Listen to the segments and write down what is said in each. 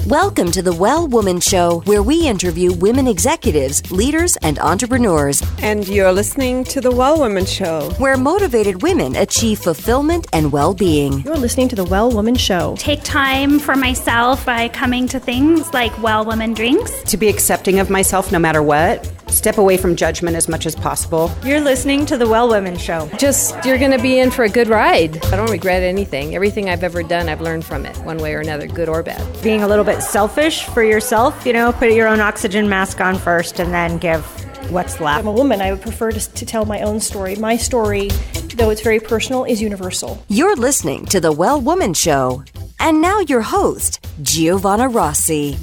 Welcome to the Well Woman Show, where we interview women executives, leaders, and entrepreneurs. And you're listening to the Well Woman Show, where motivated women achieve fulfillment and well-being. You're listening to the Well Woman Show. Take time for myself by coming to things like Well Woman drinks. To be accepting of myself no matter what. Step away from judgment as much as possible. You're listening to the Well Woman Show. You're going to be in for a good ride. I don't regret anything. Everything I've ever done, I've learned from it, one way or another, good or bad. Being a little bit selfish for yourself, put your own oxygen mask on first and then give what's left. I'm a woman. I would prefer to tell my own story. My story, though it's very personal, is universal. You're listening to the Well Woman Show. And now your host, Giovanna Rossi.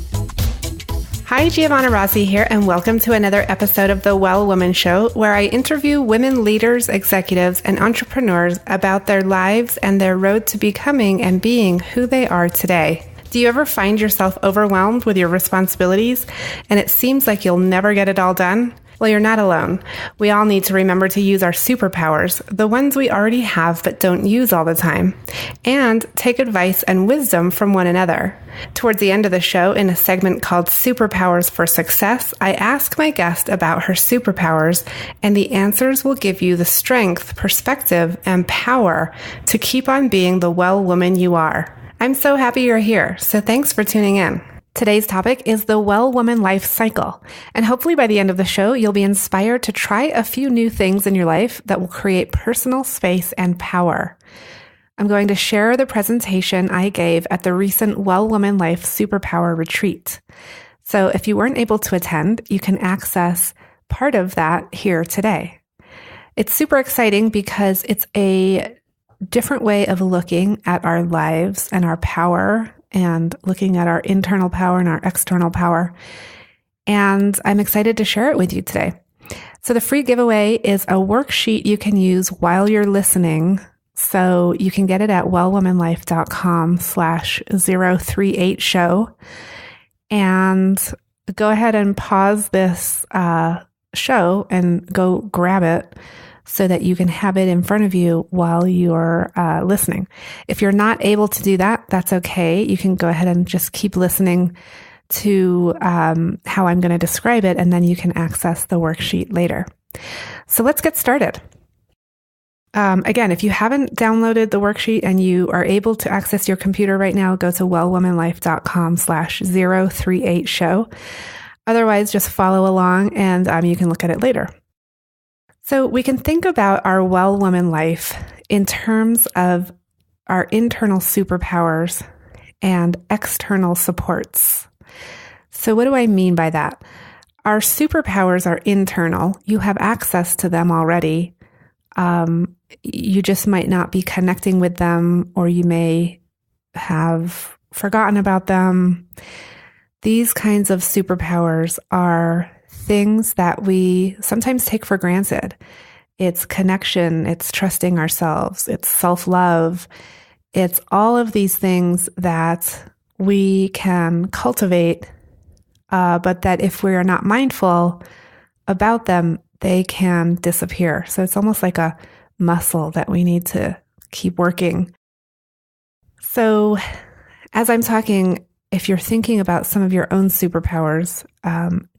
Hi, Giovanna Rossi here, and welcome to another episode of The Well Woman Show, where I interview women leaders, executives, and entrepreneurs about their lives and their road to becoming and being who they are today. Do you ever find yourself overwhelmed with your responsibilities, and it seems like you'll never get it all done? Well, you're not alone. We all need to remember to use our superpowers, the ones we already have but don't use all the time, and take advice and wisdom from one another. Towards the end of the show, in a segment called Superpowers for Success, I ask my guest about her superpowers, and the answers will give you the strength, perspective, and power to keep on being the well woman you are. I'm so happy you're here, so thanks for tuning in. Today's topic is the Well Woman life cycle, and hopefully by the end of the show, you'll be inspired to try a few new things in your life that will create personal space and power. I'm going to share the presentation I gave at the recent Well Woman Life Superpower Retreat. So if you weren't able to attend, you can access part of that here today. It's super exciting because it's a different way of looking at our lives and our power and looking at our internal power and our external power. And I'm excited to share it with you today. So the free giveaway is a worksheet you can use while you're listening. So you can get it at wellwomanlife.com/038show. And go ahead and pause this show and go grab it so that you can have it in front of you while you're listening. If you're not able to do that, that's okay. You can go ahead and just keep listening to how I'm going to describe it, and then you can access the worksheet later. So let's get started. Again, if you haven't downloaded the worksheet and you are able to access your computer right now, go to wellwomanlife.com/038show. Otherwise, just follow along and you can look at it later. So we can think about our well woman life in terms of our internal superpowers and external supports. So what do I mean by that? Our superpowers are internal. You have access to them already. You just might not be connecting with them, or you may have forgotten about them. These kinds of superpowers are things that we sometimes take for granted. It's connection, it's trusting ourselves, it's self-love. It's all of these things that we can cultivate, but that if we are not mindful about them, they can disappear. So it's almost like a muscle that we need to keep working. So as I'm talking, if you're thinking about some of your own superpowers,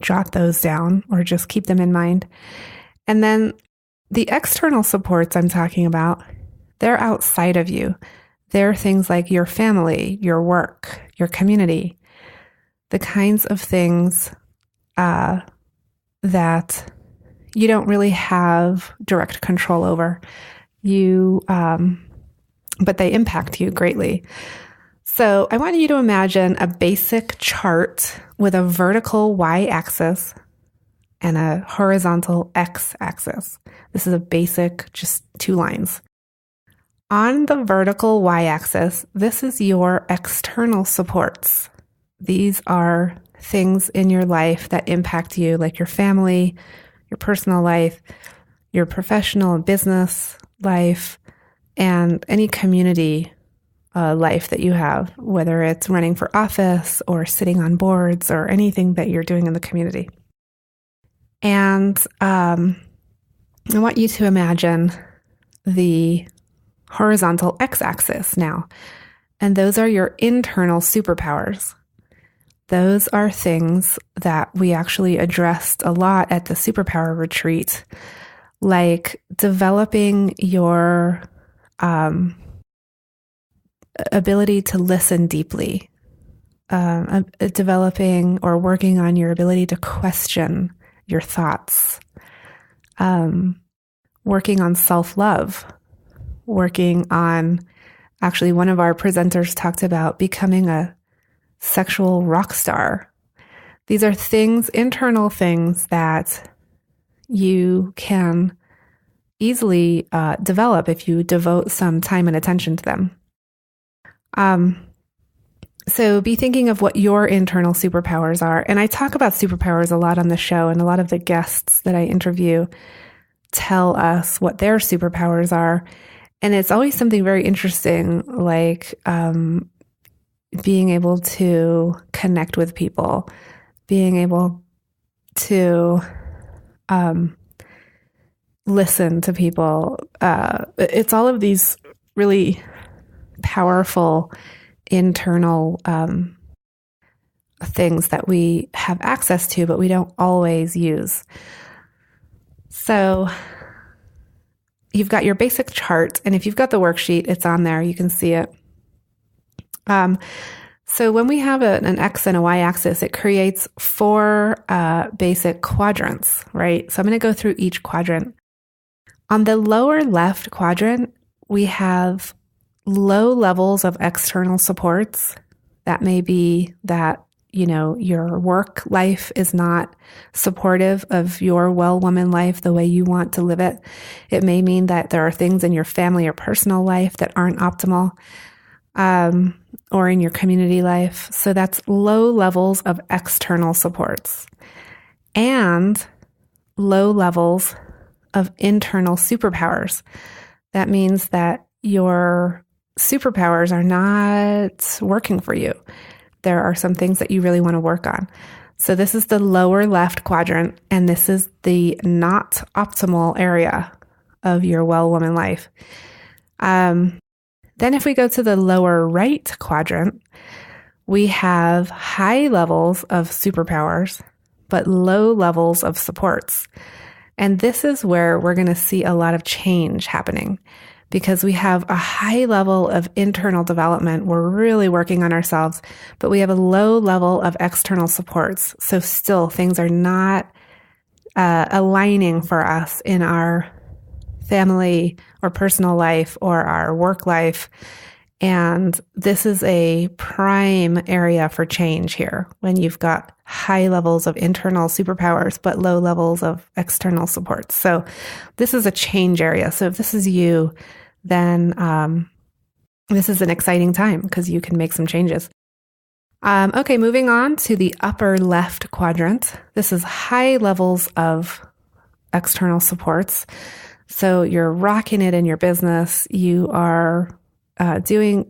jot those down or just keep them in mind. And then the external supports I'm talking about, they're outside of you. They're things like your family, your work, your community, the kinds of things that you don't really have direct control over. But they impact you greatly. So I want you to imagine a basic chart with a vertical y-axis and a horizontal x-axis. This is a basic, just two lines. On the vertical y-axis, this is your external supports. These are things in your life that impact you, like your family, your personal life, your professional and business life, and any community life that you have, whether it's running for office or sitting on boards or anything that you're doing in the community. And I want you to imagine the horizontal x-axis now. And those are your internal superpowers. those are things that we actually addressed a lot at the Superpower retreat, like developing your ability to listen deeply, developing or working on your ability to question your thoughts, working on self-love, working on, actually, one of our presenters talked about becoming a sexual rock star. These are things, internal things that you can easily develop if you devote some time and attention to them. So be thinking of what your internal superpowers are. And I talk about superpowers a lot on the show, and a lot of the guests that I interview tell us what their superpowers are. And it's always something very interesting, like being able to connect with people, being able to listen to people. It's all of these really powerful internal things that we have access to, but we don't always use. So you've got your basic chart, and if you've got the worksheet, it's on there. You can see it. So when we have an X and a Y axis, it creates 4 basic quadrants, right? So I'm going to go through each quadrant. On the lower left quadrant, we have low levels of external supports. That may be that, your work life is not supportive of your well woman life the way you want to live it. It may mean that there are things in your family or personal life that aren't optimal, or in your community life. So that's low levels of external supports and low levels of internal superpowers. That means that your superpowers are not working for you. There are some things that you really want to work on. So this is the lower left quadrant, and this is the not optimal area of your well woman life. Then if we go to the lower right quadrant, we have high levels of superpowers, but low levels of supports. And this is where we're going to see a lot of change happening, because we have a high level of internal development. We're really working on ourselves, but we have a low level of external supports. So still things are not aligning for us in our family or personal life or our work life. And this is a prime area for change here when you've got high levels of internal superpowers, but low levels of external supports. So this is a change area. So if this is you, then this is an exciting time because you can make some changes. Okay, moving on to the upper left quadrant. This is high levels of external supports. So you're rocking it in your business. You are doing,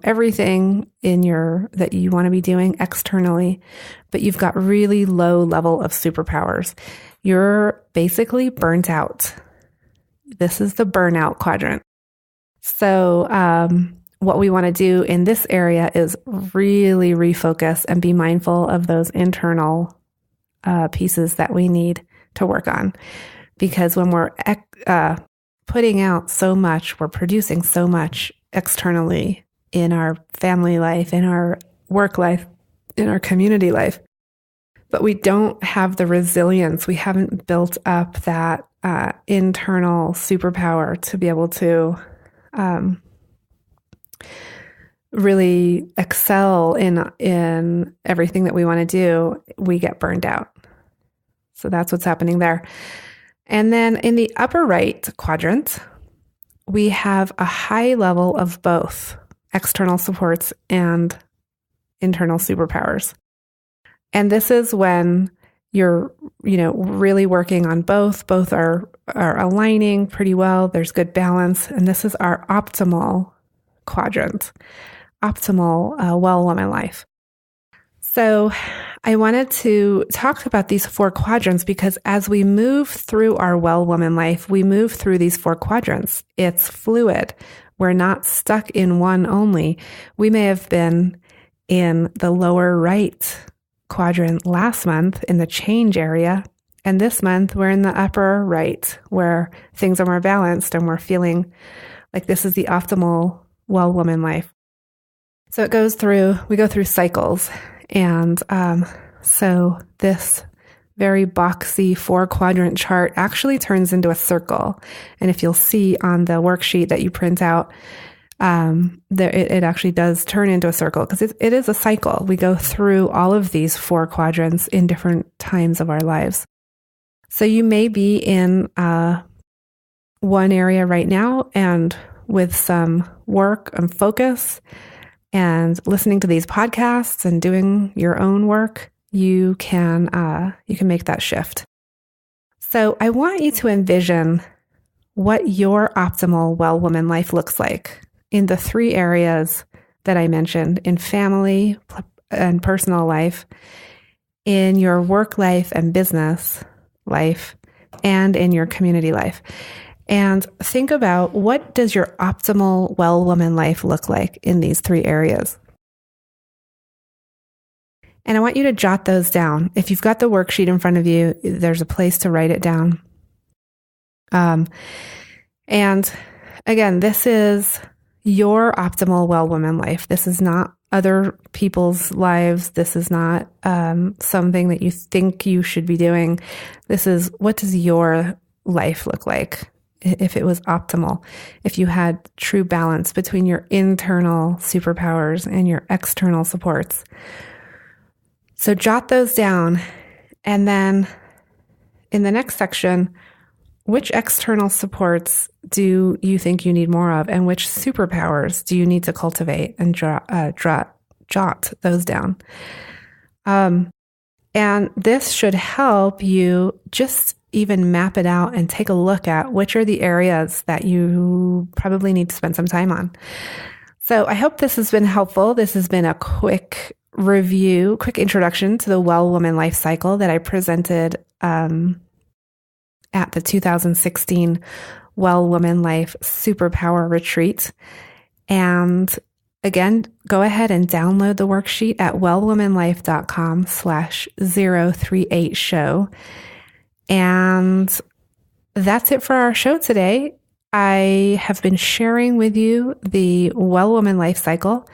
everything that you want to be doing externally, but you've got really low level of superpowers. You're basically burnt out. This is the burnout quadrant. So what we want to do in this area is really refocus and be mindful of those internal pieces that we need to work on. Because when we're putting out so much, we're producing so much externally in our family life, in our work life, in our community life, but we don't have the resilience. We haven't built up that internal superpower to be able to really excel in everything that we want to do. We get burned out. So that's what's happening there. And then in the upper right quadrant, we have a high level of both external supports and internal superpowers. And this is when you're, really working on both. Both are aligning pretty well. There's good balance. And this is our optimal quadrant, optimal well woman life. So I wanted to talk about these 4 quadrants because as we move through our well woman life, we move through these 4 quadrants. It's fluid. We're not stuck in one only. We may have been in the lower right quadrant last month in the change area. And this month we're in the upper right, where things are more balanced and we're feeling like this is the optimal well woman life. So we go through cycles. And so this very boxy 4-quadrant chart actually turns into a circle. And if you'll see on the worksheet that you print out, it actually does turn into a circle because it is a cycle. We go through all of these 4 quadrants in different times of our lives. So you may be in one area right now, and with some work and focus and listening to these podcasts and doing your own work, you can make that shift. So I want you to envision what your optimal well woman life looks like in the 3 areas that I mentioned: in family and personal life, in your work life and business life, and in your community life. And think about, what does your optimal well woman life look like in these 3 areas? And I want you to jot those down. If you've got the worksheet in front of you, there's a place to write it down. And again, this is your optimal well woman life. This is not other people's lives. This is not something that you think you should be doing. This is, what does your life look like if it was optimal, if you had true balance between your internal superpowers and your external supports. So jot those down. And then in the next section, which external supports do you think you need more of, and which superpowers do you need to cultivate? And jot those down. And this should help you just even map it out and take a look at which are the areas that you probably need to spend some time on. So I hope this has been helpful. This has been a quick review, quick introduction to the well woman life cycle that I presented at the 2016 Well Woman Life Superpower Retreat. And again, go ahead and download the worksheet at wellwomanlife.com/038show. And that's it for our show today. I have been sharing with you the Well Woman Life cycle,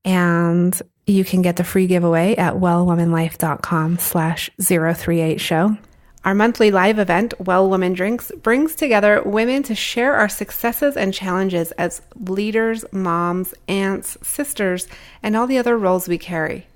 and you can get the free giveaway at wellwomanlife.com/038show. Our monthly live event, Well Woman Drinks, brings together women to share our successes and challenges as leaders, moms, aunts, sisters, and all the other roles we carry.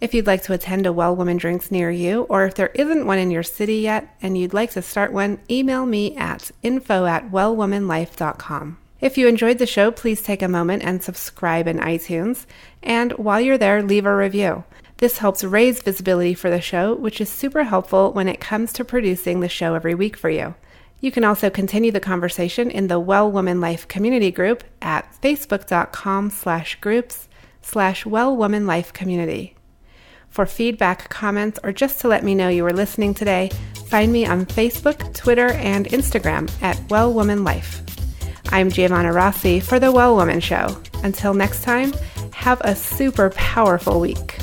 If you'd like to attend a Well Woman Drinks near you, or if there isn't one in your city yet and you'd like to start one, email me at info@wellwomanlife.com. If you enjoyed the show, please take a moment and subscribe in iTunes. And while you're there, leave a review. This helps raise visibility for the show, which is super helpful when it comes to producing the show every week for you. You can also continue the conversation in the Well Woman Life community group at facebook.com/groups/Well Woman Life community. For feedback, comments, or just to let me know you were listening today, find me on Facebook, Twitter, and Instagram at Well Woman Life. I'm Giovanna Rossi for The Well Woman Show. Until next time, have a super powerful week.